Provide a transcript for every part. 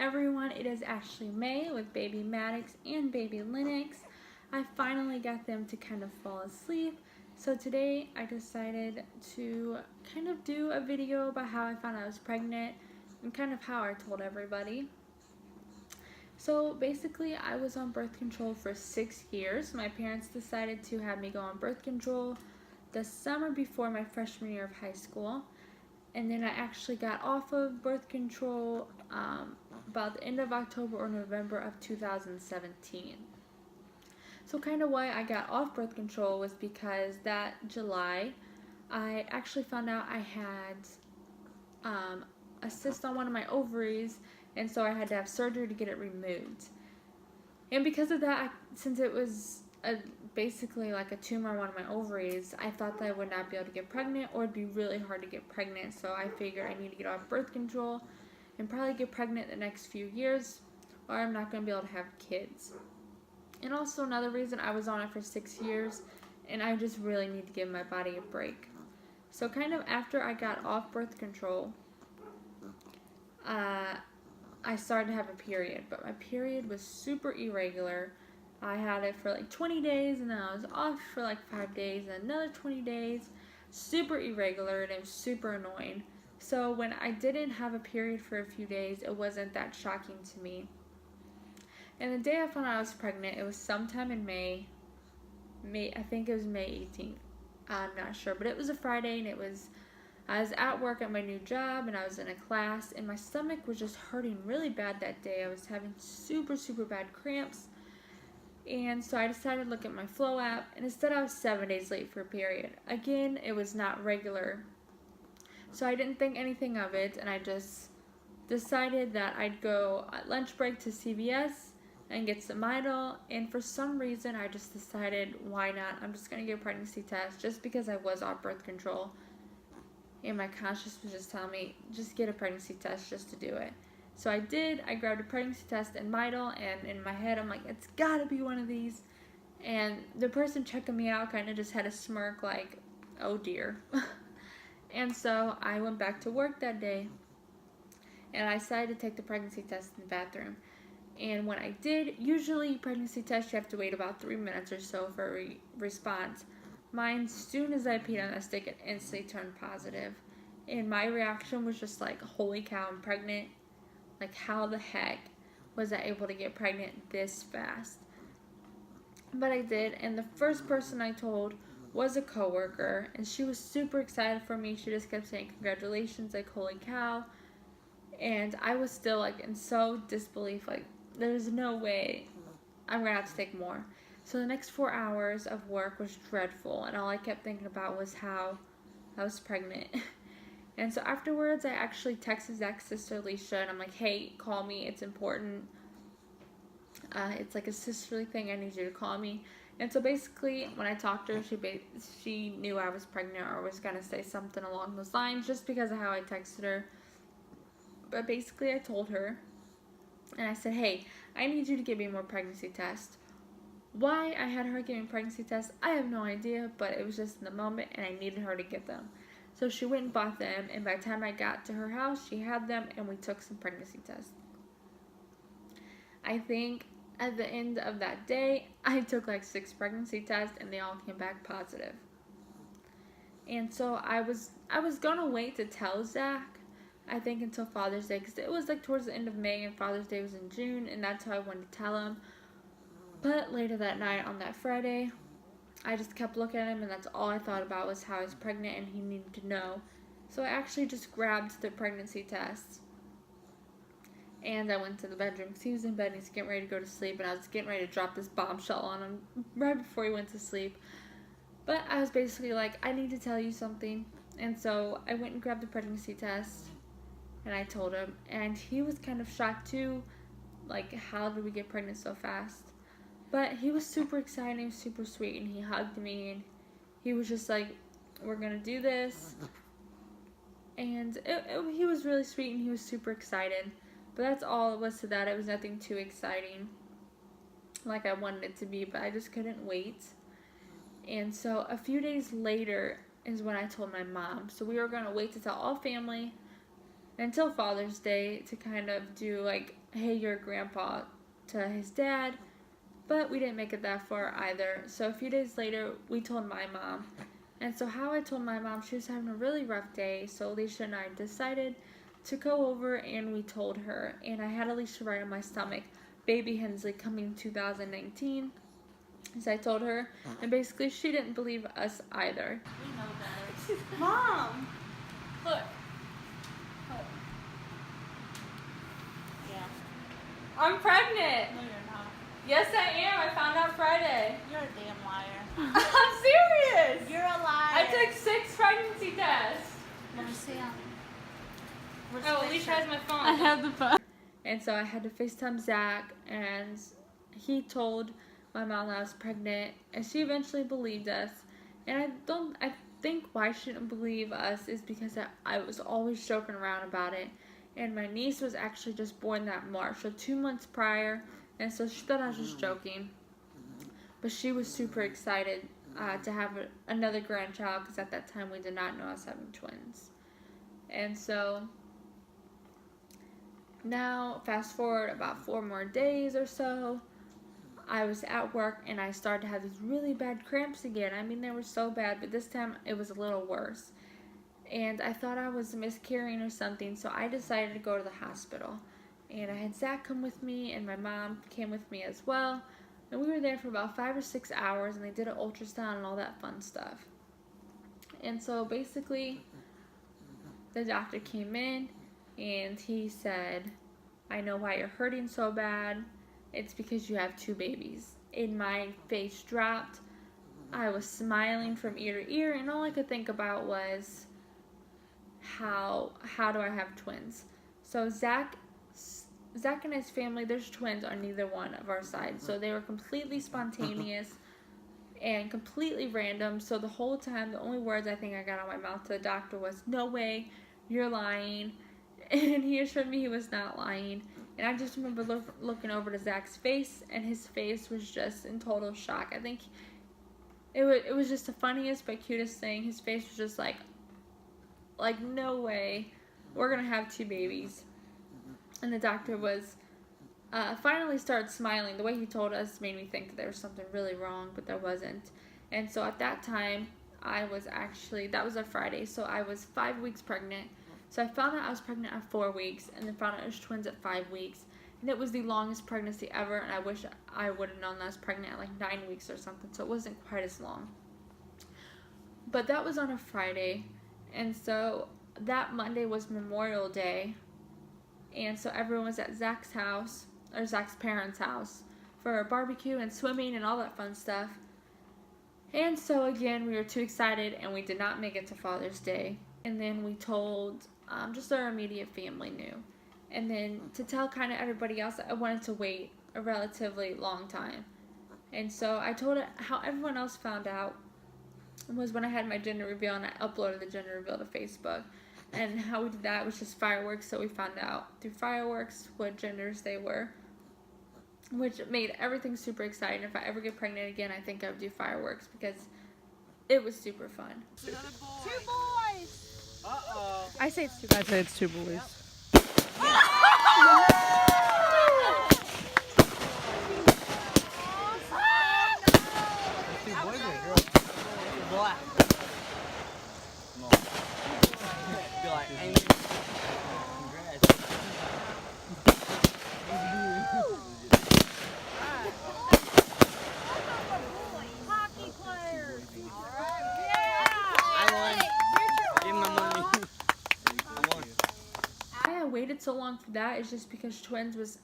everyone, it is Ashley-Mae with baby Maddox and baby Lennox. I finally got them to kind of fall asleep, so today I decided to kind of do a video about how I found out I was pregnant and kind of how I told everybody. So basically I was on birth control for 6 years. My parents decided to have me go on birth control the summer before my freshman year of high school. And then I actually got off of birth control about the end of October or November of 2017. So kind of why I got off birth control was because that July I actually found out I had a cyst on one of my ovaries, and so I had to have surgery to get it removed. And because of that, since it was basically like a tumor on one of my ovaries, I thought that I would not be able to get pregnant, or it'd be really hard to get pregnant. So I figured I need to get off birth control and probably get pregnant the next few years, or I'm not going to be able to have kids. And also another reason, I was on it for 6 years and I just really need to give my body a break. So kind of after I got off birth control, I started to have a period, but my period was super irregular. I had it for like 20 days, and then I was off for like 5 days, and another 20 days. Super irregular, and it was super annoying. So when I didn't have a period for a few days, it wasn't that shocking to me. And the day I found out I was pregnant, it was sometime in May. I think it was May 18th. I'm not sure, but it was a Friday, and I was at work at my new job, and I was in a class, and my stomach was just hurting really bad that day. I was having super bad cramps. And so I decided to look at my Flow app, and instead I was 7 days late for a period. Again, it was not regular. So I didn't think anything of it, and I just decided that I'd go at lunch break to CVS and get some Midol, and for some reason I just decided, why not? I'm just going to get a pregnancy test just because I was off birth control. And my conscience was just telling me, just get a pregnancy test just to do it. So I did. I grabbed a pregnancy test and Midol, and in my head I'm like, it's gotta be one of these. And the person checking me out kind of just had a smirk like, oh dear. And so I went back to work that day, and I decided to take the pregnancy test in the bathroom. And when I did, usually pregnancy test you have to wait about 3 minutes or so for a response. Mine, as soon as I peed on that stick, it instantly turned positive. And my reaction was just like, holy cow, I'm pregnant. Like, how the heck was I able to get pregnant this fast? But I did, and the first person I told was a coworker, and she was super excited for me. She just kept saying congratulations, like, holy cow. And I was still like in so disbelief, like, there's no way I'm gonna have to take more. So the next 4 hours of work was dreadful, and all I kept thinking about was how I was pregnant. And so afterwards, I actually texted Zach's sister, Alicia, and I'm like, hey, call me, it's important. It's like a sisterly thing, I need you to call me. And so basically, when I talked to her, she knew I was pregnant, or was going to say something along those lines, just because of how I texted her. But basically, I told her, and I said, hey, I need you to give me more pregnancy tests. Why I had her give me pregnancy tests, I have no idea, but it was just in the moment, and I needed her to get them. So she went and bought them, and by the time I got to her house, she had them, and we took some pregnancy tests. I think at the end of that day, I took like 6 pregnancy tests, and they all came back positive. And so I was gonna wait to tell Zach, I think, until Father's Day, because it was like towards the end of May, and Father's Day was in June, and that's how I wanted to tell him. But later that night, on that Friday, I just kept looking at him, and that's all I thought about was how I was pregnant, and he needed to know. So I actually just grabbed the pregnancy test, and I went to the bedroom because he was in bed and he's getting ready to go to sleep, and I was getting ready to drop this bombshell on him right before he went to sleep. But I was basically like, I need to tell you something. And so I went and grabbed the pregnancy test, and I told him, and he was kind of shocked too, like, how did we get pregnant so fast? But he was super excited, he was super sweet, and he hugged me, and he was just like, we're gonna do this. And he was really sweet, and he was super excited. But that's all it was to that. It was nothing too exciting like I wanted it to be, but I just couldn't wait. And so a few days later is when I told my mom. So we were gonna wait to tell all family, until Father's Day to kind of do like, hey, you're a grandpa to his dad. But we didn't make it that far either. So a few days later, we told my mom. And so how I told my mom, she was having a really rough day. So Alicia and I decided to go over and we told her. And I had Alicia write on my stomach, Baby Hensley coming 2019. So I told her. And basically she didn't believe us either. We know better. Mom! Look. Yeah. I'm pregnant! No, you're not. Yes, I am. I found out Friday. You're a damn liar. I'm serious! You're a liar. I took 6 pregnancy tests. Let me see them. Oh, Alicia has my phone. I have the phone. And so I had to FaceTime Zach, and he told my mom that I was pregnant, and she eventually believed us. And I think why she didn't believe us is because I was always joking around about it. And my niece was actually just born that March, so 2 months prior, and so she thought I was just joking. But she was super excited to have another grandchild, because at that time we did not know I was having twins. And so now, fast forward about 4 more days or so, I was at work and I started to have these really bad cramps again. I mean, they were so bad, but this time it was a little worse. And I thought I was miscarrying or something, so I decided to go to the hospital. And I had Zach come with me, and my mom came with me as well. And we were there for about 5 or 6 hours, and they did an ultrasound and all that fun stuff. And so basically, the doctor came in, and he said, I know why you're hurting so bad. It's because you have 2 babies. And my face dropped. I was smiling from ear to ear, and all I could think about was, how do I have twins? So Zach and his family, there's twins on neither one of our sides. So they were completely spontaneous and completely random. So the whole time, the only words I think I got out of my mouth to the doctor was, no way, you're lying. And he assured me he was not lying. And I just remember looking over to Zach's face, and his face was just in total shock. I think it was just the funniest but cutest thing. His face was just like no way, we're gonna have 2 babies. And the doctor was finally started smiling. The way he told us made me think there was something really wrong, but there wasn't. And so at that time, that was a Friday, so I was 5 weeks pregnant. So I found out I was pregnant at 4 weeks, and then found out I was twins at 5 weeks. And it was the longest pregnancy ever, and I wish I would have known that I was pregnant at like 9 weeks or something, so it wasn't quite as long. But that was on a Friday, and so that Monday was Memorial Day, and so everyone was at Zach's house, or Zach's parents' house, for a barbecue and swimming and all that fun stuff. And so again, we were too excited, and we did not make it to Father's Day. And then we told just our immediate family knew. And then to tell kind of everybody else, I wanted to wait a relatively long time. And so I told it how everyone else found out was when I had my gender reveal, and I uploaded the gender reveal to Facebook. And how we did that was just fireworks, so we found out through fireworks what genders they were, which made everything super exciting. If I ever get pregnant again, I think I would do fireworks because it was super fun. 2 boys! Uh-oh. I say it's 2 boys. Black. No. Be like, hey, congrats. Hockey players! I won. Give me my money. I won. Why I waited so long for that is just because twins was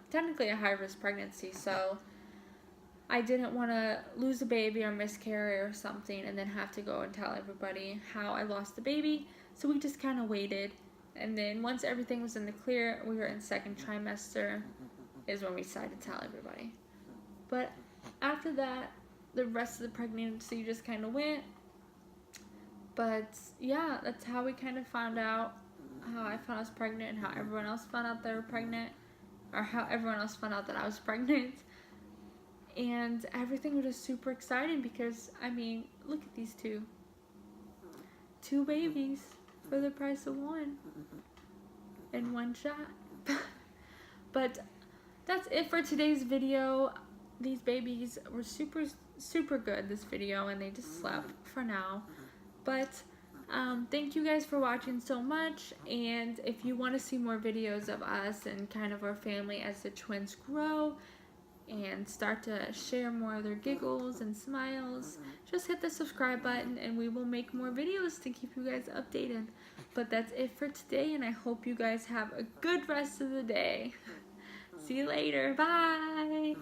technically a high-risk pregnancy, so I didn't want to lose a baby or miscarry or something and then have to go and tell everybody how I lost the baby. So we just kind of waited. And then once everything was in the clear, we were in 2nd trimester, is when we decided to tell everybody. But after that, the rest of the pregnancy just kind of went. But yeah, that's how we kind of found out how I found I was pregnant and how everyone else found out they were pregnant. Or how everyone else found out that I was pregnant. And everything was just super exciting because, I mean, look at these 2 babies for the price of 1. in one shot. But that's it for today's video. These babies were super good this video, and they just slept for now. But thank you guys for watching so much, and if you want to see more videos of us and kind of our family as the twins grow and start to share more of their giggles and smiles, just hit the subscribe button and we will make more videos to keep you guys updated. But that's it for today, and I hope you guys have a good rest of the day. See you later. Bye.